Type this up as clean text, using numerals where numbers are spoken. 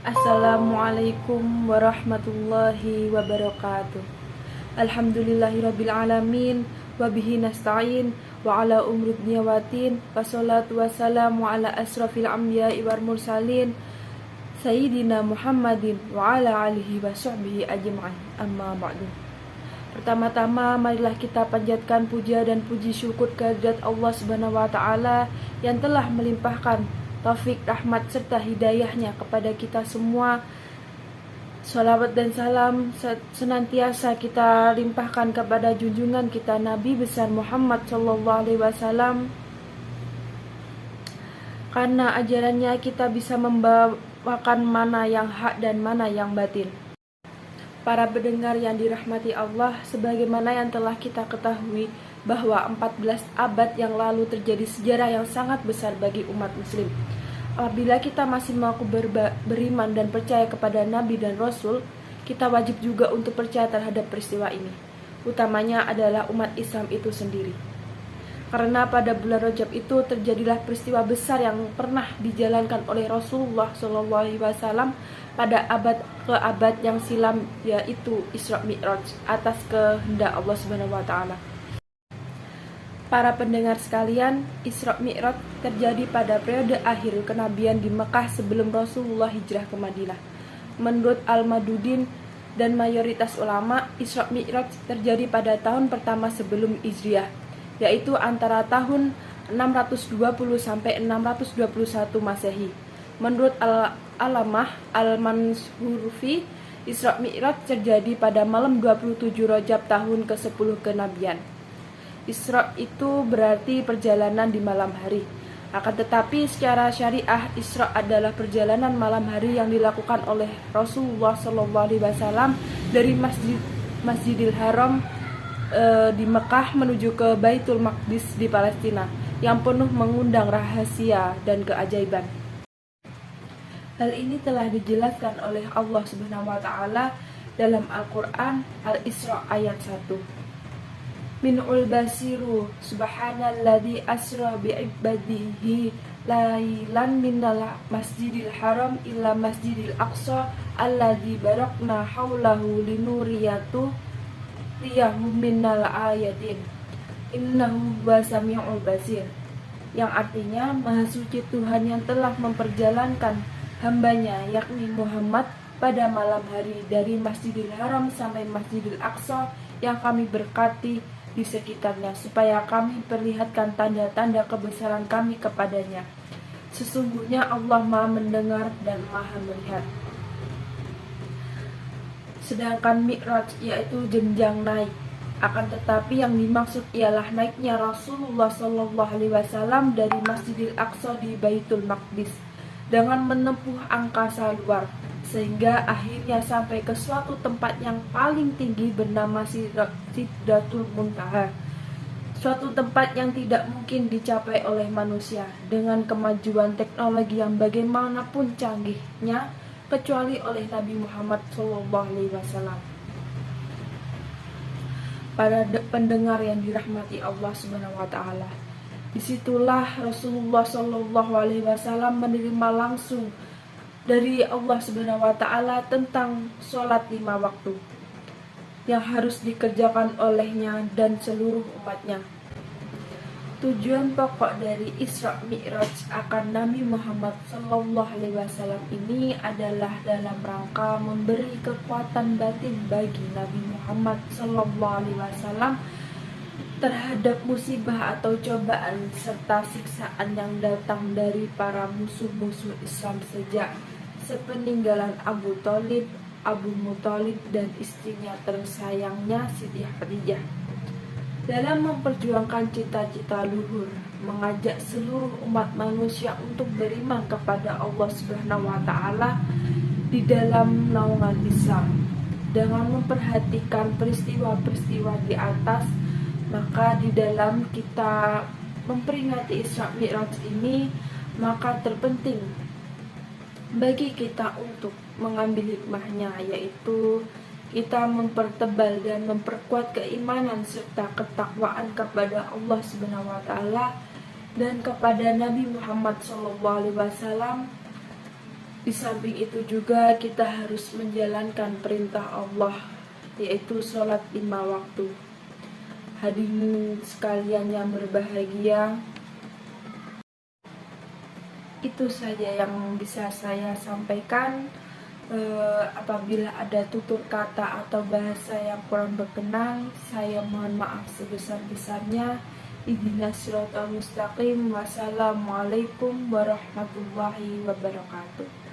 Assalamualaikum warahmatullahi wabarakatuh. Alhamdulillahirabbil alamin wabihi nasta'in wa ala umri dunya watin wassalatu wassalamu ala asrafil anbiya'i wal mursalin sayyidina Muhammadin wa ala alihi wa sahbihi ajma'in. Amma ba'du. Pertama-tama marilah kita panjatkan puja dan puji syukur kehadirat Allah Subhanahu wa taala yang telah melimpahkan taufik, rahmat serta hidayahnya kepada kita semua. Salawat dan salam senantiasa kita limpahkan kepada junjungan kita Nabi besar Muhammad sallallahu alaihi wasallam, karena ajarannya kita bisa membawakan mana yang hak dan mana yang batil. Para pendengar yang dirahmati Allah, sebagaimana yang telah kita ketahui bahwa 14 abad yang lalu terjadi sejarah yang sangat besar bagi umat muslim. Apabila kita masih mengaku beriman dan percaya kepada Nabi dan Rasul, kita wajib juga untuk percaya terhadap peristiwa ini. Utamanya adalah umat Islam itu sendiri. Karena pada bulan Rajab itu terjadilah peristiwa besar yang pernah dijalankan oleh Rasulullah SAW pada abad ke abad yang silam, yaitu Isra Mi'raj atas kehendak Allah Subhanahu wa taala. Para pendengar sekalian, Isra Mi'raj terjadi pada periode akhir kenabian di Mekah sebelum Rasulullah hijrah ke Madinah. Menurut Al-Madudin dan mayoritas ulama, Isra Mi'raj terjadi pada tahun pertama sebelum Hijriah, yaitu antara tahun 620 sampai 621 Masehi. Menurut Al-Alamah Al-Mansurfi, Isra Mi'raj terjadi pada malam 27 Rajab tahun ke-10 kenabian. Isra itu berarti perjalanan di malam hari. Akan tetapi secara syariah, Isra adalah perjalanan malam hari yang dilakukan oleh Rasulullah SAW dari Masjidil Haram di Mekah menuju ke Baitul Maqdis di Palestina, yang penuh mengundang rahasia dan keajaiban. Hal ini telah dijelaskan oleh Allah Subhanahu wa taala dalam Al-Qur'an Al-Isra ayat 1. Min'ul basiru subhanalladzi asra bi'ibadihi lailan minal masjidil haram ila masjidil aqsa alladzi barakna haulahu linuriyatu liyahu minal ayatin innahu wasami'ul basir, yang artinya Maha Suci Tuhan yang telah memperjalankan hambanya yakni Muhammad pada malam hari dari Masjidil Haram sampai Masjidil Aqsa yang kami berkati di sekitarnya, supaya kami perlihatkan tanda-tanda kebesaran kami kepadanya. Sesungguhnya Allah Maha mendengar dan Maha melihat. Sedangkan Mi'raj yaitu jenjang naik. Akan tetapi yang dimaksud ialah naiknya Rasulullah SAW dari Masjidil Aqsa di Baitul Maqdis dengan menempuh angkasa luar, sehingga akhirnya sampai ke suatu tempat yang paling tinggi bernama Sidratul Muntaha, suatu tempat yang tidak mungkin dicapai oleh manusia dengan kemajuan teknologi yang bagaimanapun canggihnya, kecuali oleh Nabi Muhammad SAW. Para pendengar yang dirahmati Allah Subhanahu wa taala, disitulah Rasulullah SAW menerima langsung dari Allah Subhanahu wa taala tentang sholat 5 waktu yang harus dikerjakan olehnya dan seluruh umatnya. Tujuan pokok dari Isra Mi'raj akan Nabi Muhammad SAW ini adalah dalam rangka memberi kekuatan batin bagi Nabi Muhammad SAW terhadap musibah atau cobaan serta siksaan yang datang dari para musuh-musuh Islam sejak sepeninggalan Abu Muthalib dan istrinya tersayangnya Siti Khadijah. Dalam memperjuangkan cita-cita luhur, mengajak seluruh umat manusia untuk beriman kepada Allah Subhanahu wa taala di dalam naungan Islam. Dengan memperhatikan peristiwa-peristiwa di atas, maka di dalam kita memperingati Isra Mi'raj ini, maka terpenting bagi kita untuk mengambil hikmahnya, yaitu kita mempertebal dan memperkuat keimanan serta ketakwaan kepada Allah Subhanahu wa taala dan kepada Nabi Muhammad SAW Di samping itu juga kita harus menjalankan perintah Allah, yaitu sholat 5 waktu. Hadirin sekalian yang berbahagia, itu saja yang bisa saya sampaikan. Apabila ada tutur kata atau bahasa yang kurang berkenan, saya mohon maaf sebesar-besarnya. Ihdinas siratal mustaqim. Wassalamualaikum warahmatullahi wabarakatuh.